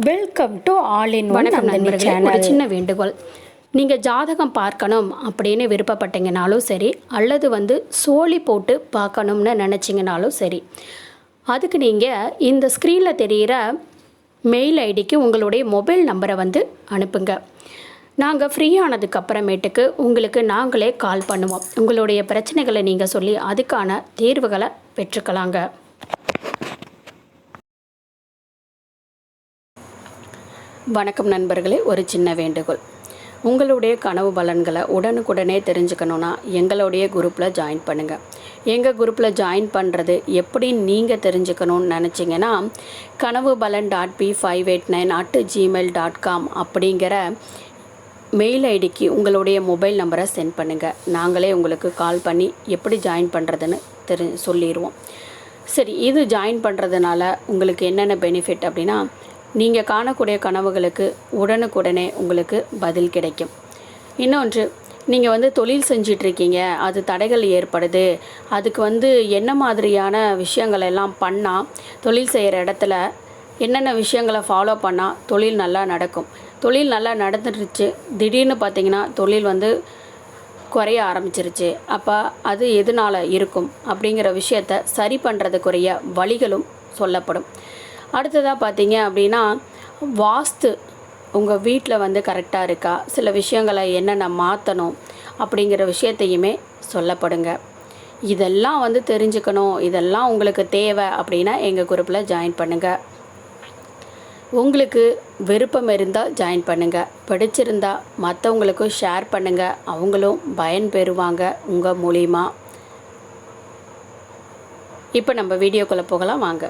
Welcome to all in one. வணக்கம் நண்பர்களே, ஒரு சின்ன வேண்டுகோள். நீங்கள் ஜாதகம் பார்க்கணும் அப்படின்னு விருப்பப்பட்டீங்கனாலும் சரி, அல்லது சோழி போட்டு பார்க்கணும்னு நினச்சிங்கனாலும் சரி, அதுக்கு நீங்கள் இந்த ஸ்க்ரீனில் தெரிகிற மெயில் ஐடிக்கு உங்களுடைய மொபைல் நம்பரை அனுப்புங்க. நாங்கள் ஃப்ரீ ஆனதுக்கப்புறமேட்டுக்கு உங்களுக்கு நாங்களே கால் பண்ணுவோம். உங்களுடைய பிரச்சனைகளை நீங்கள் சொல்லி அதுக்கான தீர்வுகளை பெற்றுக்கலாங்க. வணக்கம் நண்பர்களே, ஒரு சின்ன வேண்டுகோள். உங்களுடைய கனவு பலன்களை உடனுக்குடனே தெரிஞ்சுக்கணுன்னா எங்களுடைய குரூப்பில் ஜாயின் பண்ணுங்கள். எங்கள் குரூப்பில் ஜாயின் பண்ணுறது எப்படி நீங்கள் தெரிஞ்சுக்கணுன்னு நினச்சிங்கன்னா, kanavubalan.p589@gmail.com அப்படிங்கிற மெயில் ஐடிக்கு உங்களுடைய மொபைல் நம்பரை சென்ட் பண்ணுங்கள். நாங்களே உங்களுக்கு கால் பண்ணி எப்படி ஜாயின் பண்ணுறதுன்னு சொல்லிடுவோம். சரி, இது ஜாயின் பண்ணுறதுனால உங்களுக்கு என்னென்ன பெனிஃபிட் அப்படின்னா, நீங்கள் காணக்கூடிய கனவுகளுக்கு உடனுக்குடனே உங்களுக்கு பதில் கிடைக்கும். இன்னொன்று, நீங்கள் தொழில் செஞ்சிட்ருக்கீங்க, அது தடைகள் ஏற்படுது, அதுக்கு என்ன மாதிரியான விஷயங்கள் எல்லாம் பண்ணால், தொழில் செய்கிற இடத்துல என்னென்ன விஷயங்களை ஃபாலோ பண்ணால் தொழில் நல்லா நடக்கும், தொழில் நல்லா நடந்துருச்சு, திடீர்னு பார்த்திங்கன்னா தொழில் குறைய ஆரம்பிச்சிருச்சு, அப்போ அது எதனால் இருக்கும் அப்படிங்கிற விஷயத்தை சரி பண்ணுறதுக்குரிய வழிகளும் சொல்லப்படும். அடுத்ததாக பார்த்தீங்க அப்படின்னா, வாஸ்து உங்கள் வீட்டில் கரெக்டாக இருக்கா, சில விஷயங்களை என்னென்ன மாற்றணும் அப்படிங்கிற விஷயத்தையுமே சொல்லப்படுங்க. இதெல்லாம் தெரிஞ்சுக்கணும், இதெல்லாம் உங்களுக்கு தேவை அப்படின்னா எங்கள் குரூப்பில் ஜாயின் பண்ணுங்கள். உங்களுக்கு விருப்பம் இருந்தால் ஜாயின் பண்ணுங்கள். பிடிச்சிருந்தால் மற்றவங்களுக்கும் ஷேர் பண்ணுங்கள், அவங்களும் பயன் பெறுவாங்க உங்கள் மூலிமா. இப்போ நம்ம வீடியோக்குள்ளே போகலாம் வாங்க.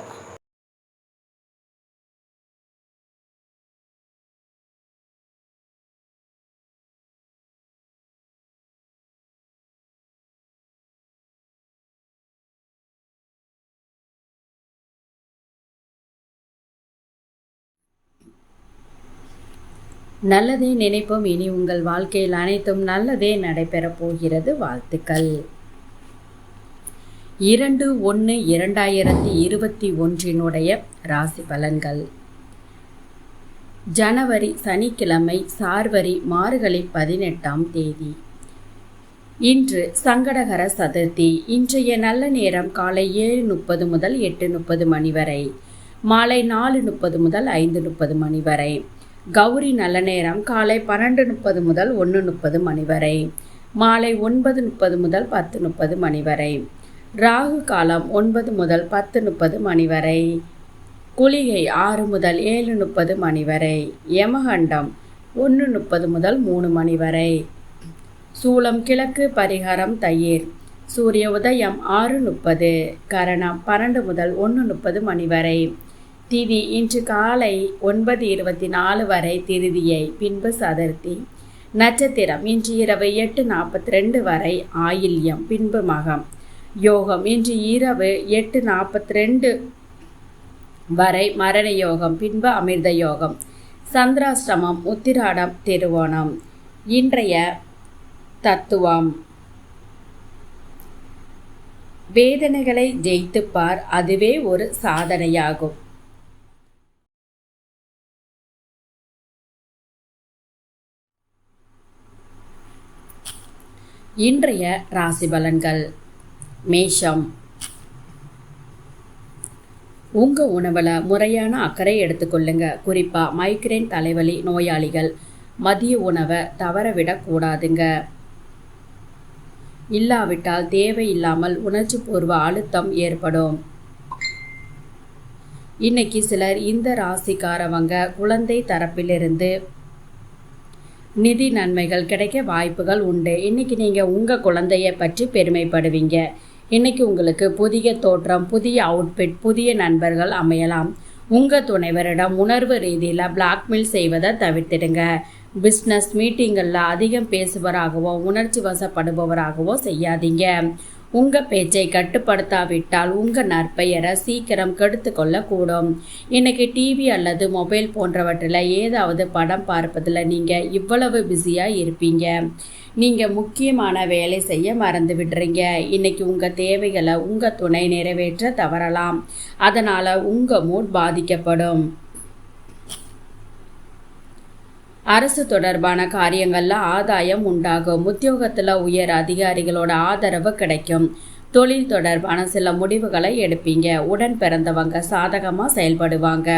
நல்லதே நினைப்போம். இனி உங்கள் வாழ்க்கையில் அனைத்தும் நல்லதே நடைபெறப் போகிறது. வாழ்த்துக்கள். 2/1/2021 ராசி பலன்கள். ஜனவரி சனிக்கிழமை, சார்வரி மார்கழி 18ஆம் தேதி. இன்று சங்கடகர சதுர்த்தி. இன்றைய நல்ல நேரம் காலை 7:30 முதல் 8:30 மணி வரை, மாலை 4:30 முதல் 5:30 மணி வரை. கௌரி நல்ல நேரம் காலை 12:30 முதல் 1:30 மணி வரை, மாலை 9:30 முதல் 10:30 மணி வரை. ராகு காலம் 9 முதல் 10:30 மணி வரை. குளிகை 6 முதல் 7:30 மணி வரை. யமகண்டம் 1:30 முதல் 3 மணி வரை. சூலம் கிழக்கு, பரிகாரம் தயிர். சூரிய உதயம் 6:30, கரணம் 12 முதல் 1:30 மணி வரை. திதி இன்று காலை 9:24 வரை திருதியை, பின்பு சதுர்த்தி. நட்சத்திரம் இன்று இரவு 8:42 வரை ஆயில்யம், பின்பு மகம். யோகம் இன்று இரவு 8:42 வரை மரண யோகம், பின்பு அமிர்த யோகம். சந்திராஷ்டமம் உத்திராடம், திருவோணம். இன்றைய தத்துவம்: வேதனைகளை ஜெயித்துப்பார், அதுவே ஒரு சாதனையாகும். இன்றைய ராசி பலன்கள். மேஷம். உங்கள் உணவில் முறையான அக்கறை எடுத்துக்கொள்ளுங்க. குறிப்பாக மைக்ரேன் தலைவலி நோயாளிகள் மதிய உணவை தவறவிடக்கூடாதுங்க. இல்லாவிட்டால் தேவையில்லாமல் உணர்ச்சி பூர்வ அழுத்தம் ஏற்படும். இன்னைக்கு சிலர் இந்த ராசிக்காரவங்க குழந்தை தரப்பிலிருந்து நிதி நன்மைகள் கிடைக்க வாய்ப்புகள் உண்டு. இன்னைக்கு நீங்கள் உங்கள் குழந்தைய பற்றி பெருமைப்படுவீங்க. இன்னைக்கு உங்களுக்கு புதிய தோற்றம், புதிய அவுட்ஃபிட், புதிய நண்பர்கள் அமையலாம். உங்கள் துணைவரிடம் உணர்வு ரீதியில் பிளாக்மெயில் செய்வதை தவிர்த்திடுங்க. பிஸ்னஸ் மீட்டிங்களில் அதிகம் பேசுபவராகவோ உணர்ச்சி வசப்படுபவராகவோ செய்யாதீங்க. உங்கள் பேச்சை கட்டுப்படுத்தாவிட்டால் உங்கள் நற்பெயரை சீக்கிரம் கெடுத்து கொள்ளக்கூடும். இன்னைக்கு டிவி அல்லது மொபைல் போன்றவற்றில் ஏதாவது படம் பார்ப்பதில் நீங்கள் இவ்வளவு பிஸியாக இருப்பீங்க. நீங்கள் முக்கியமான வேலை செய்ய மறந்து விடுறீங்க. இன்னைக்கு உங்கள் தேவைகளை உங்கள் துணை நிறைவேற்ற தவறலாம். அதனால் உங்கள் மூட் பாதிக்கப்படும். அரசு தொடர்பான காரியங்கள்ல ஆதாயம் உண்டாகும். உத்தியோகத்துல உயர் அதிகாரிகளோட ஆதரவு கிடைக்கும். தொழில் தொடர்பான சில முடிவுகளை எடுப்பீங்க. உடன் பிறந்தவங்க சாதகமா செயல்படுவாங்க.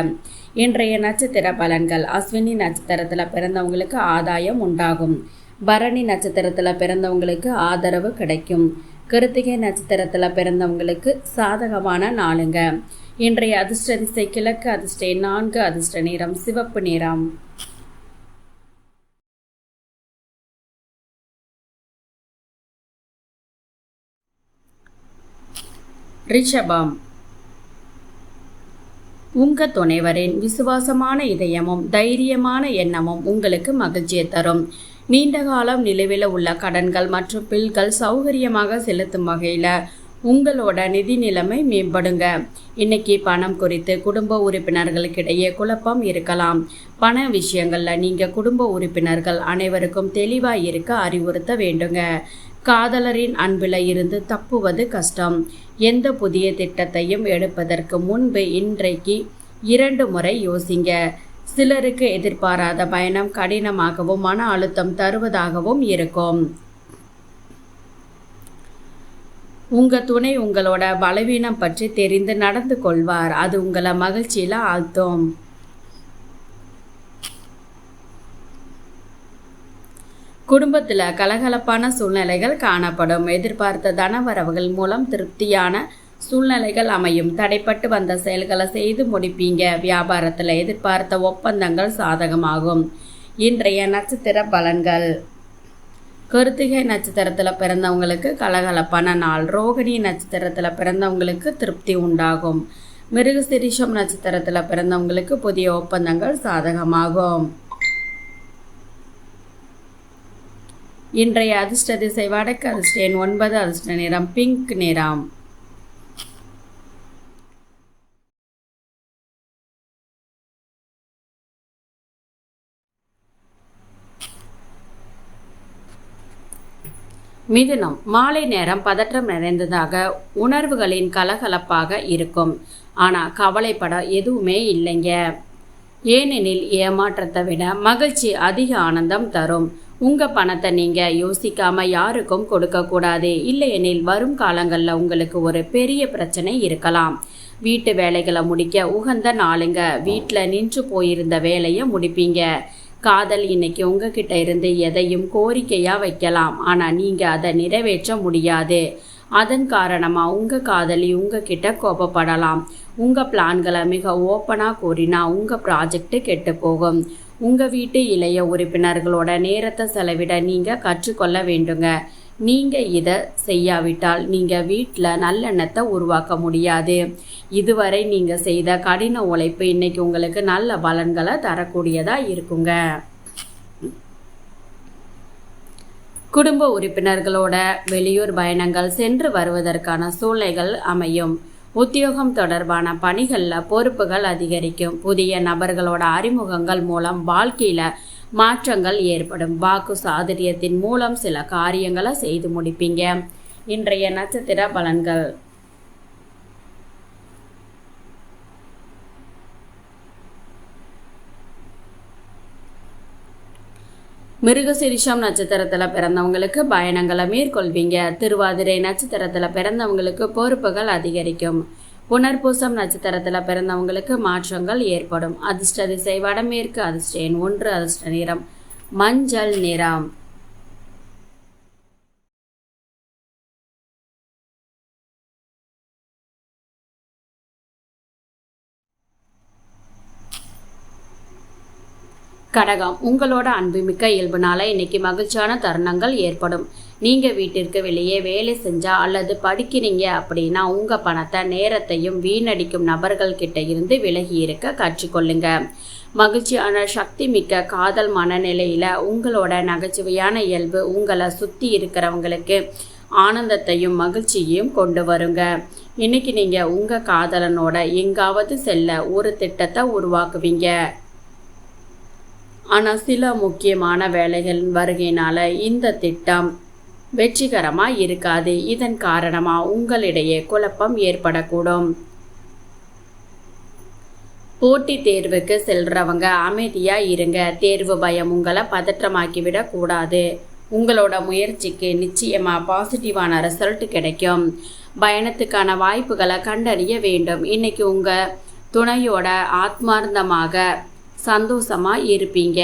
இன்றைய நட்சத்திர பலன்கள். அஸ்வினி நட்சத்திரத்துல பிறந்தவங்களுக்கு ஆதாயம் உண்டாகும். பரணி நட்சத்திரத்துல பிறந்தவங்களுக்கு ஆதரவு கிடைக்கும். கிருத்திகை நட்சத்திரத்துல பிறந்தவங்களுக்கு சாதகமான நாளுங்க. இன்றைய அதிர்ஷ்ட திசை கிழக்கு, அதிர்ஷ்ட 4, அதிர்ஷ்ட நிறம் சிவப்பு நிறம். ரிஷபம். உங்க துணைவரின் விசுவாசமான இதயமும் தைரியமான எண்ணமும் உங்களுக்கு மகிழ்ச்சியை தரும். நீண்ட காலம் நிலுவையில் உள்ள கடன்கள் மற்றும் பில்கள் சௌகரியமாக செலுத்தும் வகையில் உங்களோட நிதி நிலைமை மேம்படுங்க. இன்னைக்கு பணம் குறித்து குடும்ப உறுப்பினர்களுக்கிடையே குழப்பம் இருக்கலாம். பண விஷயங்கள்ல நீங்க குடும்ப உறுப்பினர்கள் அனைவருக்கும் தெளிவாக இருக்க அறிவுறுத்த வேண்டுங்க. காதலரின் அன்பில் இருந்து தப்புவது கஷ்டம். எந்த புதிய திட்டத்தையும் எடுப்பதற்கு முன்பு இன்றைக்கு 2 முறை யோசிங்க. சிலருக்கு எதிர்பாராத பயணம் கடினமாகவும் மன அழுத்தம் தருவதாகவும் இருக்கும். உங்க துணை உங்களோட பலவீனம் பற்றி தெரிந்து நடந்து கொள்வார். அது உங்களை மகிழ்ச்சியில ஆழ்த்தும். குடும்பத்தில் கலகலப்பான சூழ்நிலைகள் காணப்படும். எதிர்பார்த்த தனவரவுகள் மூலம் திருப்தியான சூழ்நிலைகள் அமையும். தடைப்பட்டு வந்த செயல்களை செய்து முடிப்பீங்க. வியாபாரத்தில் எதிர்பார்த்த ஒப்பந்தங்கள் சாதகமாகும். இன்றைய நட்சத்திர பலன்கள். கிருத்திகை நட்சத்திரத்தில் பிறந்தவங்களுக்கு கலகலப்பான நாள். ரோகிணி நட்சத்திரத்தில் பிறந்தவங்களுக்கு திருப்தி உண்டாகும். மிருகசிரிஷம் நட்சத்திரத்தில் பிறந்தவங்களுக்கு புதிய ஒப்பந்தங்கள் சாதகமாகும். இன்றைய அதிர்ஷ்ட திசை வடக்கு, அதிர்ஷ்ட எண் 9, அதிர்ஷ்ட நிறம் பிங்க் நிறம். மிதுனம். மாலை நேரம் பதற்றம் நிறைந்ததாக உணர்வுகளின் கலகலப்பாக இருக்கும். ஆனால் கவலைப்பட எதுவுமே இல்லைங்க. ஏனெனில் ஏமாற்றத்தை விட மகிழ்ச்சி அதிக ஆனந்தம் தரும். உங்க பணத்தை நீங்க யோசிக்காம யாருக்கும் கொடுக்க கூடாது. இல்லையெனில் வரும் காலங்களில் உங்களுக்கு ஒரு பெரிய பிரச்சனை இருக்கலாம். வீட்டு வேலைகளை முடிக்க உகந்த நாளுங்க. வீட்டில் நின்று போயிருந்த வேலையை முடிப்பீங்க. காதல் இன்னைக்கு உங்ககிட்ட இருந்து எதையும் கோரிக்கையா வைக்கலாம். ஆனா நீங்க அதை நிறைவேற்ற முடியாது. அதன் காரணமா உங்க காதலி உங்ககிட்ட கோபப்படலாம். உங்க பிளான்களை மிக ஓப்பனா கூறினா உங்க ப்ராஜெக்ட் கெட்டு போகும். உங்க வீட்டு இளைய உறுப்பினர்களோட நேரத்தை செலவிட நீங்க கற்றுக்கொள்ள வேண்டுங்க. நீங்க இதை செய்யாவிட்டால் நீங்க வீட்டில் நல்லெண்ணத்தை உருவாக்க முடியாது. இதுவரை நீங்க செய்த கடின உழைப்பு இன்னைக்கு உங்களுக்கு நல்ல பலன்களை தரக்கூடியதா இருக்குங்க. குடும்ப உறுப்பினர்களோட வெளியூர் பயணங்கள் சென்று வருவதற்கான சூழ்நிலைகள் அமையும். உத்தியோகம் தொடர்பான பணிகளில் பொறுப்புகள் அதிகரிக்கும். புதிய நபர்களோட அறிமுகங்கள் மூலம் வாழ்க்கையில மாற்றங்கள் ஏற்படும். வாக்கு சாதுரியத்தின் மூலம் சில காரியங்களை செய்து முடிப்பீங்க. இன்றைய நட்சத்திர பலன்கள். மிருகசிரிஷம் நட்சத்திரத்தில் பிறந்தவங்களுக்கு பயணங்களை மேற்கொள்வீங்க. திருவாதிரை நட்சத்திரத்தில் பிறந்தவங்களுக்கு பொறுப்புகள் அதிகரிக்கும். புனர்பூசம் நட்சத்திரத்தில் பிறந்தவங்களுக்கு மாற்றங்கள் ஏற்படும். அதிர்ஷ்ட திசை வடமேற்கு, அதிர்ஷ்ட எண் 1, அதிர்ஷ்ட நிறம் மஞ்சள் நிறம். கடகம். உங்களோட அன்புமிக்க இயல்புனால இன்னைக்கு மகிழ்ச்சியான தருணங்கள் ஏற்படும். நீங்க வீட்டிற்கு வெளியே வேலை செஞ்சா அல்லது படிக்கிறீங்க அப்படின்னா உங்க பணத்தை நேரத்தையும் வீணடிக்கும் நபர்கள் கிட்ட இருந்து விலகி இருக்க கற்றுக்கொள்ளுங்க. மகிழ்ச்சியான சக்தி மிக்க காதல் மனநிலையில உங்களோட நகைச்சுவையான இயல்பு உங்களை சுத்தி இருக்கிறவங்களுக்கு ஆனந்தத்தையும் மகிழ்ச்சியையும் கொண்டு வருங்க. இன்னைக்கு நீங்க உங்க காதலனோட எங்காவது செல்ல ஒரு திட்டத்தை உருவாக்குவீங்க. ஆனால் சில முக்கியமான வேலைகள் வருகையினால இந்த திட்டம் வெற்றிகரமாக இருக்காது. இதன் காரணமாக உங்களிடையே குழப்பம் ஏற்படக்கூடும். போட்டித் தேர்வுக்கு செல்றவங்க அமைதியா இருங்க. தேர்வு பயம் உங்களை பதற்றமாக்கிவிடக் கூடாது. உங்களோட முயற்சிக்கு நிச்சயமா பாசிட்டிவான ரிசல்ட் கிடைக்கும். பயணத்துக்கான வாய்ப்புகளை கண்டறிய வேண்டும். இன்னைக்கு உங்க துணையோட ஆத்மார்த்தமாக சந்தோஷமா இருப்பீங்க.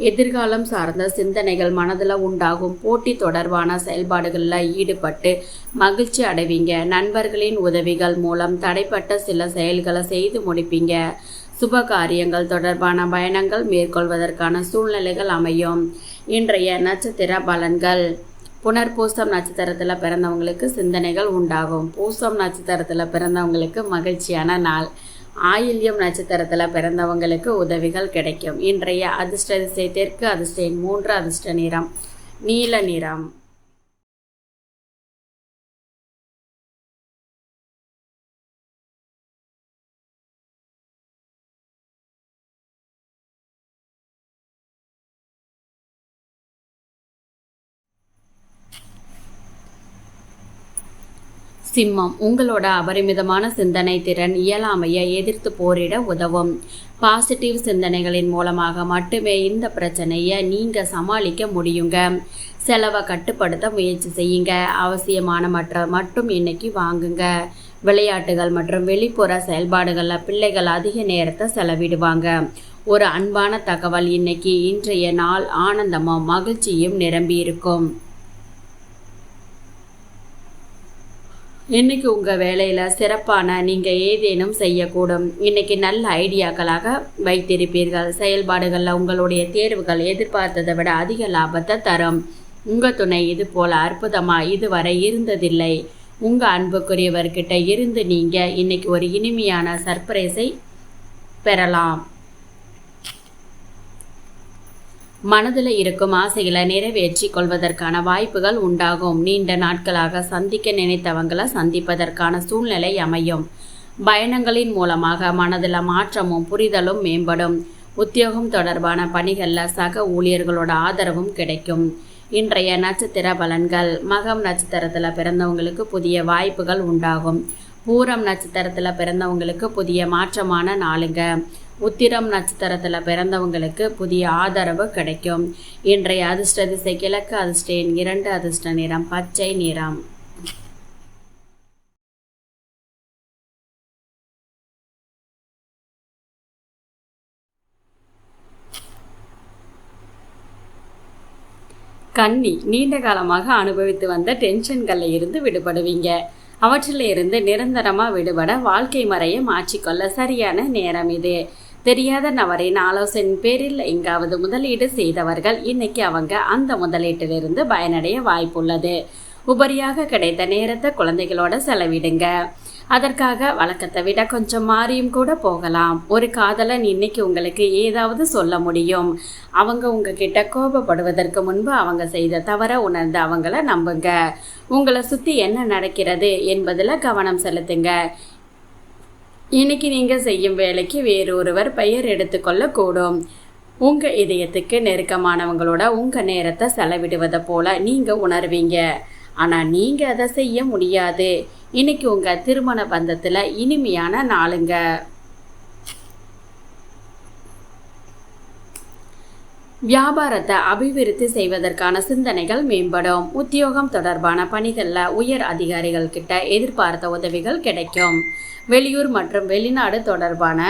எதிர்காலம் சார்ந்த சிந்தனைகள் மனதில் உண்டாகும். போட்டி தொடர்பான செயல்பாடுகளில் ஈடுபட்டு மகிழ்ச்சி அடைவீங்க. நண்பர்களின் உதவிகள் மூலம் தடைப்பட்ட சில செயல்களை செய்து முடிப்பீங்க. சுப காரியங்கள் தொடர்பான பயணங்கள் மேற்கொள்வதற்கான சூழ்நிலைகள் அமையும். இன்றைய நட்சத்திர பலன்கள். புனர்பூசம் நட்சத்திரத்தில் பிறந்தவங்களுக்கு சிந்தனைகள் உண்டாகும். பூசம் நட்சத்திரத்தில் பிறந்தவங்களுக்கு மகிழ்ச்சியான நாள். ஆயில்யம் நட்சத்திரத்தில் பிறந்தவங்களுக்கு உதவிகள் கிடைக்கும். இன்றைய அதிர்ஷ்ட திசை தெற்கு, அதிர்ஷ்ட எண் 3, அதிர்ஷ்ட நிறம் நீல நிறம். சிம்மம். உங்களோட அபரிமிதமான சிந்தனை திறன் இயலாமையை எதிர்த்து போரிட உதவும். பாசிட்டிவ் சிந்தனைகளின் மூலமாக மட்டுமே இந்த பிரச்சனையை நீங்க சமாளிக்க முடியுங்க. செலவை கட்டுப்படுத்த முயற்சி செய்யுங்க. அவசியமான மட்டும் இன்னைக்கு வாங்குங்க. விளையாட்டுகள் மற்றும் வெளிப்புற செயல்பாடுகளில் பிள்ளைகள் அதிக நேரத்தை செலவிடுவாங்க. ஒரு அன்பான தகவல். இன்றைய நாள் ஆனந்தமும் மகிழ்ச்சியும் நிரம்பி இருக்கும். இன்னைக்கு உங்கள் வேலையில் சிறப்பான நீங்கள் ஏதேனும் செய்யக்கூடும். இன்னைக்கு நல்ல ஐடியாக்களாக வைத்திருப்பீர்கள். செயல்பாடுகளில் உங்களுடைய தேர்வுகள் எதிர்பார்த்ததை விட அதிக லாபத்தை தரும். உங்கள் துணை இது போல் அற்புதமாக இதுவரை இருந்ததில்லை. உங்கள் அன்புக்குரியவர்கிட்ட இருந்து நீங்கள் இன்னைக்கு ஒரு இனிமையான சர்ப்ரைஸை பெறலாம். மனதில் இருக்கும் ஆசைகளை நிறைவேற்றி கொள்வதற்கான வாய்ப்புகள் உண்டாகும். நீண்ட நாட்களாக சந்திக்க நினைத்தவங்களை சந்திப்பதற்கான சூழ்நிலை அமையும். பயணங்களின் மூலமாக மனதில் மாற்றமும் புரிதலும் மேம்படும். உத்தியோகம் தொடர்பான பணிகளில் சக ஊழியர்களோட ஆதரவும் கிடைக்கும். இன்றைய நட்சத்திர பலன்கள். மகம் நட்சத்திரத்தில் பிறந்தவங்களுக்கு புதிய வாய்ப்புகள் உண்டாகும். பூரம் நட்சத்திரத்தில் பிறந்தவங்களுக்கு புதிய மாற்றமான நாளுங்க. உத்திரம் நட்சத்திரத்தில் பிறந்தவங்களுக்கு புதிய ஆதரவு கிடைக்கும். இன்றைய அதிர்ஷ்ட திசை கிழக்கு, அதிர்ஷ்ட எண் 2, அதிர்ஷ்ட நிறம் பச்சை நிறம். கன்னி. நீண்ட காலமாக அனுபவித்து வந்த டென்ஷன்களில் இருந்து விடுபடுவீங்க. அவற்றில் இருந்து நிரந்தரமாக விடுபட வாழ்க்கை முறையை மாற்றிக்கொள்ள சரியான நேரம் இது. தெரியாத நபரின் ஆலோசனை பேரில் எங்காவது முதலீடு செய்தவர்கள் இன்னைக்கு அவங்க அந்த முதலீட்டிலிருந்து பயனடைய வாய்ப்புள்ளது. உபரியாக கிடைத்த நேரத்தை குழந்தைகளோட செலவிடுங்க. அதற்காக வழக்கத்தை விட கொஞ்சம் மாறியும் கூட போகலாம். ஒரு காதலன் இன்னைக்கு உங்களுக்கு ஏதாவது சொல்ல முடியும். அவங்க உங்ககிட்ட கோபப்படுவதற்கு முன்பு அவங்க செய்த தவற உணர்ந்து அவங்கள நம்புங்க. உங்களை சுற்றி என்ன நடக்கிறது என்பதில் கவனம் செலுத்துங்க. இன்னைக்கு நீங்கள் செய்யும் வேலைக்கு வேறொருவர் பெயர் எடுத்துக்கொள்ளக்கூடும். உங்கள் இதயத்துக்கு நெருக்கமானவங்களோட உங்கள் நேரத்தை செலவிடுவதை போல நீங்கள் உணர்வீங்க. ஆனால் நீங்கள் அதை செய்ய முடியாது. இன்னைக்கு உங்கள் திருமண பந்தத்தில் இனிமையான நாளுங்க. வியாபாரத்தை அபிவிருத்தி செய்வதற்கான சிந்தனைகள் மேம்படும். உத்தியோகம் தொடர்பான பணிகளில் உயர் அதிகாரிகள் கிட்ட எதிர்பார்த்த உதவிகள் கிடைக்கும். வெளியூர் மற்றும் வெளிநாடு தொடர்பான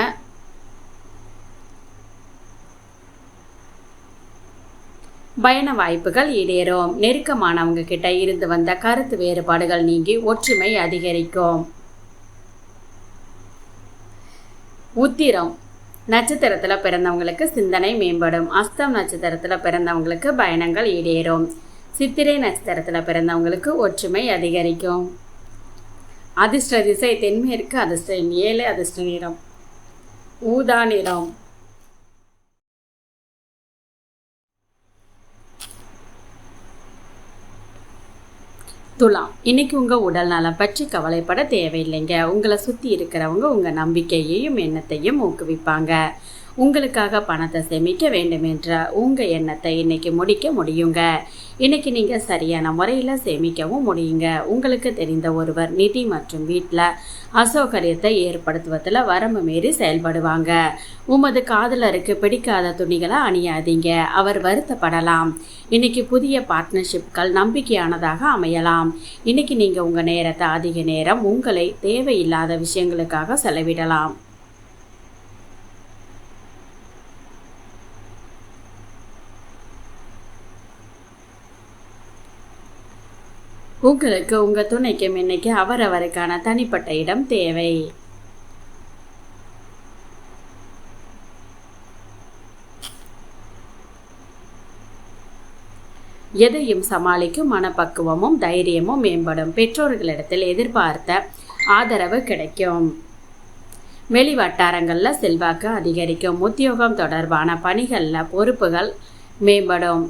பயண வாய்ப்புகள் ஈடேறும். நெருக்கமானவங்க கிட்ட இருந்து வந்த கருத்து வேறுபாடுகள் நீங்கி ஒற்றுமை அதிகரிக்கும். உத்திரம் நட்சத்திரத்தில் பிறந்தவங்களுக்கு சிந்தனை மேம்படும். அஸ்தம் நட்சத்திரத்தில் பிறந்தவங்களுக்கு பயணங்கள் ஈடேறும். சித்திரை நட்சத்திரத்தில் பிறந்தவங்களுக்கு ஒற்றுமை அதிகரிக்கும். அதிர்ஷ்ட திசை தென்மேற்கு, அதிர்ஷ்ட எண் 7, அதிர்ஷ்ட நிறம் ஊதா நிறம். துலாம். இன்னைக்கு உங்கள் உடல் நலம் பற்றி கவலைப்பட தேவையில்லைங்க. உங்களை சுற்றி இருக்கிறவங்க உங்கள் நம்பிக்கையையும் எண்ணத்தையும் ஊக்குவிப்பாங்க. உங்களுக்காக பணத்தை சேமிக்க வேண்டும் என்ற உங்கள் எண்ணத்தை இன்னைக்கு முடிக்க முடியுங்க. இன்னைக்கு நீங்கள் சரியான முறையில் சேமிக்கவும் முடியுங்க. உங்களுக்கு தெரிந்த ஒருவர் நிதி மற்றும் வீட்டில் அசௌகரியத்தை ஏற்படுத்துவதில் வரம்பு மீறி செயல்படுவாங்க. உமது காதலருக்கு பிடிக்காத துணிகளை அணியாதீங்க, அவர் வருத்தப்படலாம். இன்னைக்கு புதிய பார்ட்னர்ஷிப்கள் நம்பிக்கையானதாக அமையலாம். இன்னைக்கு நீங்கள் உங்கள் நேரத்தை அதிக நேரம் உங்களை தேவையில்லாத விஷயங்களுக்காக செலவிடலாம். உங்களுக்கு உங்கள் துணைக்கும் இன்னைக்கு அவரவருக்கான தனிப்பட்ட இடம் தேவை. எதையும் சமாளிக்கும் மனப்பக்குவமும் தைரியமும் மேம்படும். பெற்றோர்களிடத்தில் எதிர்பார்த்த ஆதரவு கிடைக்கும். வெளி வட்டாரங்களில் செல்வாக்கு அதிகரிக்கும். உத்தியோகம் தொடர்பான பணிகளில் பொறுப்புகள் மேம்படும்.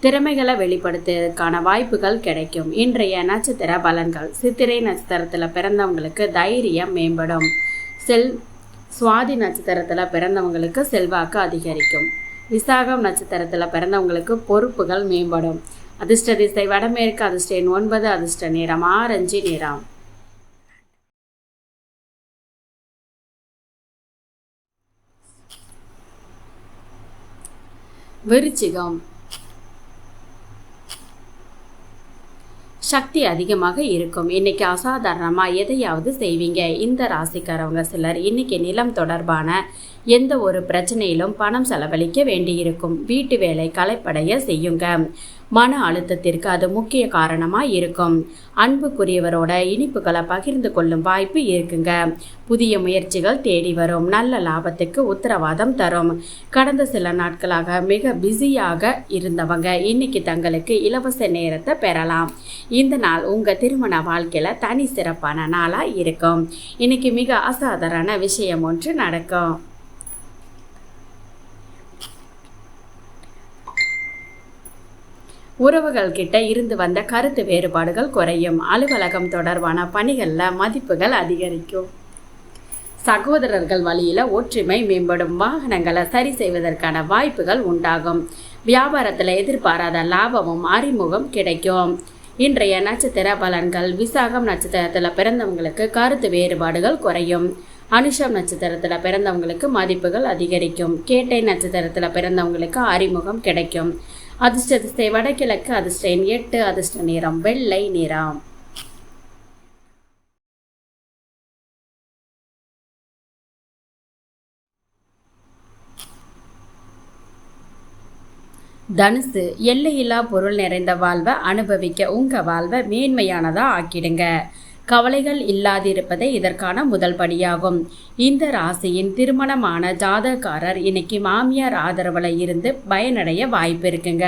திறமைகளை வெளிப்படுத்துவதற்கான வாய்ப்புகள் கிடைக்கும். இன்றைய நட்சத்திர பலன்கள். சித்திரை நட்சத்திரத்தில் பிறந்தவங்களுக்கு தைரியம் மேம்படும். சுவாதி நட்சத்திரத்தில் பிறந்தவங்களுக்கு செல்வாக்கு அதிகரிக்கும். விசாகம் நட்சத்திரத்தில் பிறந்தவங்களுக்கு பொறுப்புகள் மேம்படும். அதிர்ஷ்ட திசை வடமேற்கு, அதிர்ஷ்ட எண் 9, அதிர்ஷ்ட நிறம் ஆரஞ்சு நிறம். விருச்சிகம். சக்தி அதிகமாக இருக்கும். இன்னைக்கு அசாதாரணமாக எதையாவது செய்வீங்க. இந்த ராசிக்காரவங்க சிலர் இன்னைக்கு நிலம் தொடர்பான எந்த ஒரு பிரச்சனையிலும் பணம் செலவழிக்க வேண்டியிருக்கும். வீட்டு வேலை களைப்படைய செய்யுங்க. மன அழுத்தத்திற்கு அது முக்கிய காரணமாக இருக்கும். அன்புக்குரியவரோட இனிப்புகளை பகிர்ந்து கொள்ளும் வாய்ப்பு இருக்குங்க. புதிய முயற்சிகள் தேடி வரும். நல்ல லாபத்துக்கு உத்தரவாதம் தரும். கடந்த சில நாட்களாக மிக பிஸியாக இருந்தவங்க இன்னைக்கு தங்களுக்கு இலவச நேரத்தை பெறலாம். இந்த நாள் உங்கள் திருமண வாழ்க்கையில் தனி சிறப்பான நாளாக இருக்கும். இன்னைக்கு மிக அசாதாரண விஷயம் ஒன்று நடக்கும். உறவுகள் கிட்ட இருந்து வந்த கருத்து வேறுபாடுகள் குறையும். அலுவலகம் தொடர்பான பணிகளில் மதிப்புகள் அதிகரிக்கும். சகோதரர்கள் வழியில் ஒற்றுமை மேம்படும். வாகனங்களை சரி செய்வதற்கான வாய்ப்புகள் உண்டாகும். வியாபாரத்தில் எதிர்பாராத லாபமும் அறிமுகம் கிடைக்கும். இன்றைய நட்சத்திர பலன்கள். விசாகம் நட்சத்திரத்தில் பிறந்தவங்களுக்கு கருத்து வேறுபாடுகள் குறையும். அனுஷம் நட்சத்திரத்தில் பிறந்தவங்களுக்கு மதிப்புகள் அதிகரிக்கும். கேட்டை நட்சத்திரத்தில் பிறந்தவங்களுக்கு அறிமுகம் கிடைக்கும். அதிர்ஷ்ட திசை வடகிழக்கு, அதிர்ஷ்ட எண் 8, அதிர்ஷ்ட நிறம் வெள்ளை நிறம். தனுசு. எல்லையில்லா பொருள் நிறைந்த வாழ்வை அனுபவிக்க உங்கள் வாழ்வை மேன்மையானதாக ஆக்கிடுங்க. கவலைகள் இல்லாதிருப்பதே இதற்கான முதல் படியாகும். இந்த ராசியின் திருமணமான ஜாதகக்காரர் இன்னைக்கு மாமியார் ஆதரவில் இருந்து பயனடைய வாய்ப்பு இருக்குங்க.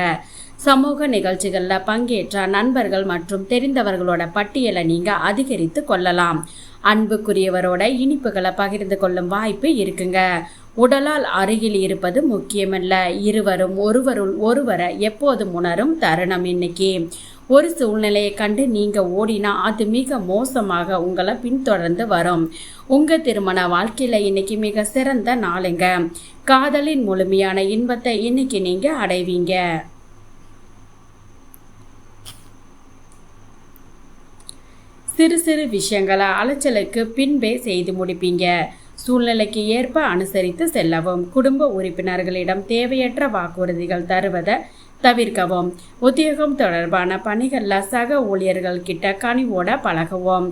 சமூக நிகழ்ச்சிகளில் பங்கேற்ற நண்பர்கள் மற்றும் தெரிந்தவர்களோட பட்டியலை நீங்கள் அதிகரித்து கொள்ளலாம். அன்புக்குரியவரோட இனிப்புகளை பகிர்ந்து கொள்ளும் வாய்ப்பு இருக்குங்க. உடலால் அருகில் இருப்பது முக்கியமல்ல, இருவரும் ஒருவரை எப்போதும் உணரும் தருணம் இன்னைக்கு. ஒரு சூழ்நிலையை கண்டு நீங்கள் ஓடினா அது மிக மோசமாக உங்களை பின்தொடர்ந்து வரும். உங்கள் திருமண வாழ்க்கையில் இன்னைக்கு மிக சிறந்த நாளுங்க. காதலின் முழுமையான இன்பத்தை இன்னைக்கு நீங்கள் அடைவீங்க. சிறு சிறு விஷயங்களை அலைச்சலுக்கு பின்பே செய்து முடிப்பீங்க. சூழ்நிலைக்கு ஏற்ப அனுசரித்து செல்லவும். குடும்ப உறுப்பினர்களிடம் தேவையற்ற வாக்குறுதிகள் தருவதை தவிர்க்கவும். உத்தியோகம் தொடர்பான பணிகளில் சக ஊழியர்கள் கிட்ட கனிவோட பழகுவோம்.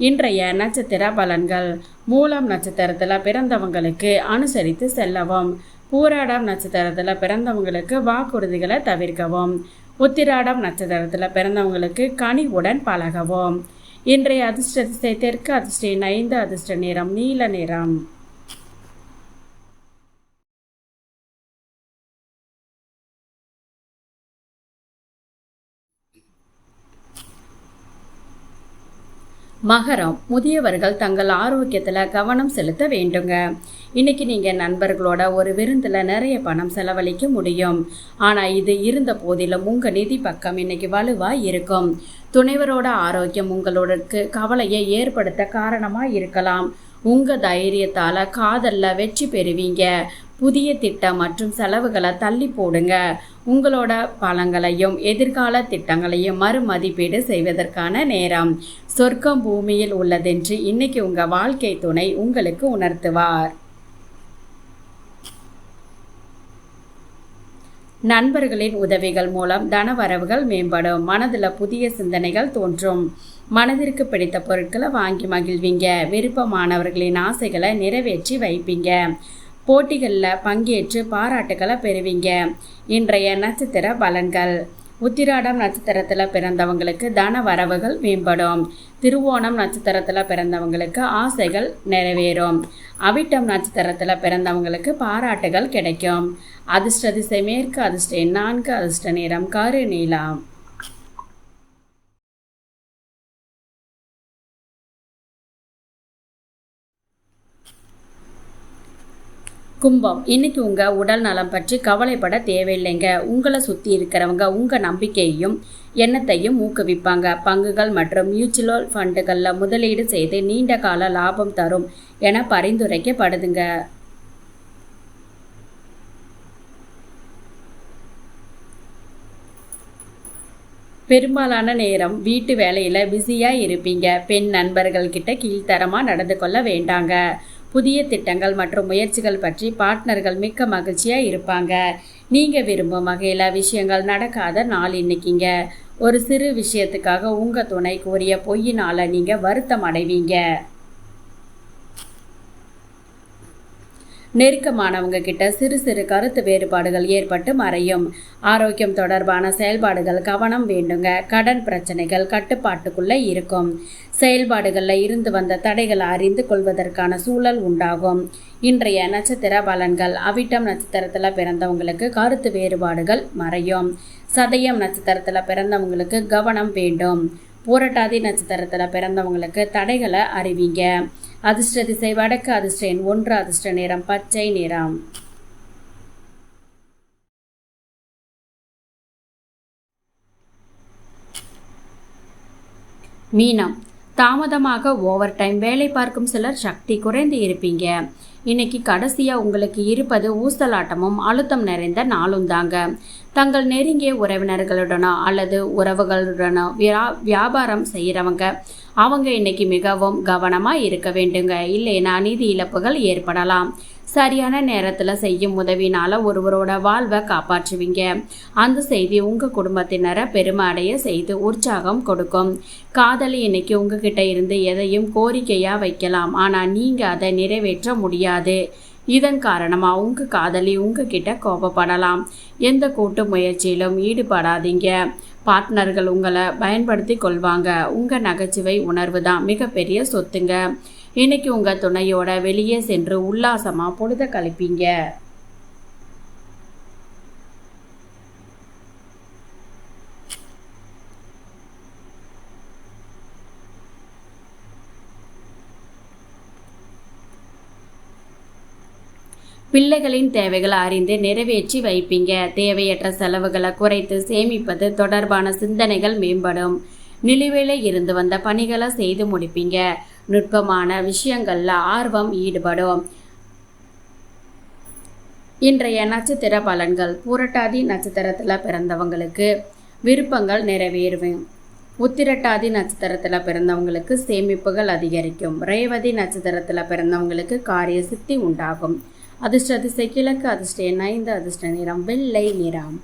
இன்றைய நட்சத்திர பலன்கள். மூலம் நட்சத்திரத்தில் பிறந்தவங்களுக்கு அனுசரித்து செல்லவும். பூராடம் நட்சத்திரத்தில் பிறந்தவங்களுக்கு வாக்குறுதிகளை தவிர்க்கவும். உத்திராடம் நட்சத்திரத்தில் பிறந்தவங்களுக்கு கனிவுடன் பழகவும். இன்றைய அதிர்ஷ்ட திசை தெற்கு, அதிர்ஷ்ட எண் 5, அதிர்ஷ்ட நிறம் நீல நிறம். மகரம். முதியவர்கள் தங்கள் ஆரோக்கியத்தில் கவனம் செலுத்த வேண்டுங்க. இன்னைக்கு நீங்கள் நண்பர்களோட ஒரு விருந்தில் நிறைய பணம் செலவழிக்க முடியும். ஆனால் இது இருந்த போதிலும் உங்கள் நிதி பக்கம் இன்னைக்கு வலுவாக இருக்கும். துணைவரோட ஆரோக்கியம் உங்களுக்கு கவலையை ஏற்படுத்த காரணமாக இருக்கலாம். உங்கள் தைரியத்தால் காதலில் வெற்றி பெறுவீங்க. புதிய திட்டம் மற்றும் செலவுகளை தள்ளி போடுங்க. உங்களோட பலங்களையும் எதிர்கால திட்டங்களையும் மறுமதிப்பீடு செய்வதற்கான நேரம். சொர்க்கம் பூமியில் உள்ளதென்று இன்னைக்கு உங்க வாழ்க்கை துணை உங்களுக்கு உணர்த்துவார். நண்பர்களின் உதவிகள் மூலம் தனவரவுகள் மேம்படும். மனதில் புதிய சிந்தனைகள் தோன்றும். மனதிற்கு பிடித்த பொருட்களை வாங்கி மகிழ்வீங்க. விருப்பமானவர்களின் ஆசைகளை நிறைவேற்றி வைப்பீங்க. போட்டிகளில் பங்கேற்று பாராட்டுகளை பெறுவீங்க. இன்றைய நட்சத்திர பலன்கள். உத்திராடம் நட்சத்திரத்தில் பிறந்தவங்களுக்கு தன வரவுகள் மேம்படும். திருவோணம் நட்சத்திரத்தில் பிறந்தவங்களுக்கு ஆசைகள் நிறைவேறும். அவிட்டம் நட்சத்திரத்தில் பிறந்தவங்களுக்கு பாராட்டுகள் கிடைக்கும். அதிர்ஷ்ட திசை மேற்கு, அதிர்ஷ்ட எண் 4, அதிர்ஷ்ட நிறம் கரு நீலம். கும்பம். இன்னைக்கு உங்க உடல் நலம் பற்றி கவலைப்பட தேவையில்லைங்க. உங்களை சுத்தி இருக்கிறவங்க உங்க நம்பிக்கையையும் எண்ணத்தையும் ஊக்குவிப்பாங்க. பங்குகள் மற்றும் மியூச்சுவல் ஃபண்டுகளில் முதலீடு செய்து நீண்ட கால லாபம் தரும் என பரிந்துரைக்கப்படுதுங்க. பெரும்பாலான நேரம் வீட்டு வேலையில பிஸியா இருப்பீங்க. பெண் நண்பர்கள் கிட்ட கீழ்த்தரமா நடந்து கொள்ள வேண்டாங்க. புதிய திட்டங்கள் மற்றும் முயற்சிகள் பற்றி பார்ட்னர்கள் மிக்க மகிழ்ச்சியா இருப்பாங்க. நீங்க விரும்பும் வகையில விஷயங்கள் நடக்காத நாள் இன்னைக்குங்க. ஒரு சிறு விஷயத்துக்காக உங்க துணை கூறிய பொய்யினால நீங்க வருத்தம் அடைவீங்க. நெருக்கமானவங்க கிட்ட சிறு சிறு கருத்து வேறுபாடுகள் ஏற்பட்டு மறையும். ஆரோக்கியம் தொடர்பான செயல்பாடுகள் கவனம் வேண்டுங்க. கடன் பிரச்சனைகள் கட்டுப்பாட்டுக்குள்ள இருக்கும். செயல்பாடுகளில் இருந்து வந்த தடைகளை அறிந்து கொள்வதற்கான சூழல் உண்டாகும். இன்றைய நட்சத்திர பலன்கள். அவிட்டம் நட்சத்திரத்தில் பிறந்தவங்களுக்கு கருத்து வேறுபாடுகள் மறையும். சதயம் நட்சத்திரத்தில் பிறந்தவங்களுக்கு கவனம் வேண்டும். பூரட்டாதி நட்சத்திரத்தில் பிறந்தவங்களுக்கு தடைகளை அறிவிங்க. அதிர்ஷ்ட திசை வடக்கு, அதிர்ஷ்ட எண் 1, அதிர்ஷ்ட நிறம் பச்சை நிறம். மீனம். தாமதமாக ஓவர் டைம் வேலை பார்க்கும் சிலர் சக்தி குறைந்து இருப்பீங்க. இன்னைக்கு கடைசியா உங்களுக்கு இருப்பது ஊசலாட்டமும் அழுத்தம் நிறைந்த நாளும் தாங்க. தங்கள் நெருங்கிய உறவினர்களுடனோ அல்லது உறவுகளுடனோ வியாபாரம் செய்கிறவங்க அவங்க இன்னைக்கு மிகவும் கவனமா இருக்க வேண்டுங்க. இல்லைன்னா நிதி இழப்புகள் ஏற்படலாம். சரியான நேரத்தில் செய்யும் உதவினால ஒருவரோட வாழ்வை காப்பாற்றுவீங்க. அந்த செய்தி உங்க குடும்பத்தினரை பெருமை அடைய செய்து உற்சாகம் கொடுக்கும். காதலி இன்னைக்கு உங்ககிட்ட இருந்து எதையும் கோரிக்கையா வைக்கலாம். ஆனா நீங்க அதை நிறைவேற்ற முடியாது. இதன் காரணமா உங்க காதலி உங்ககிட்ட கோபப்படலாம். எந்த கூட்டு முயற்சியிலும் ஈடுபடாதீங்க. பார்ட்னர்கள் உங்களை பயன்படுத்தி கொள்வாங்க. உங்க நகைச்சுவை உணர்வு தான் மிகப்பெரிய சொத்துங்க. இன்னைக்கு உங்க துணையோட வெளியே சென்று உல்லாசமா பொழுத கழிப்பீங்க. பிள்ளைகளின் தேவைகளை அறிந்து நிறைவேற்றி வைப்பீங்க. தேவையற்ற செலவுகளை குறைத்து சேமிப்பது தொடர்பான சிந்தனைகள் மேம்படும். நிலுவையில் இருந்து வந்த பணிகளை செய்து முடிப்பீங்க. நுட்பமான விஷயங்கள்ல ஆர்வம் ஈடுபடும். இன்றைய நட்சத்திர பலன்கள். பூரட்டாதி நட்சத்திரத்தில் பிறந்தவங்களுக்கு விருப்பங்கள் நிறைவேறும். உத்திரட்டாதி நட்சத்திரத்தில் பிறந்தவங்களுக்கு சேமிப்புகள் அதிகரிக்கும். ரேவதி நட்சத்திரத்தில் பிறந்தவங்களுக்கு காரிய சித்தி உண்டாகும். அதிர்ஷ்ட திசை கிழக்கு, அதிர்ஷ்ட எண் 5, அதிர்ஷ்ட நிறம் வெள்ளை நிறம்.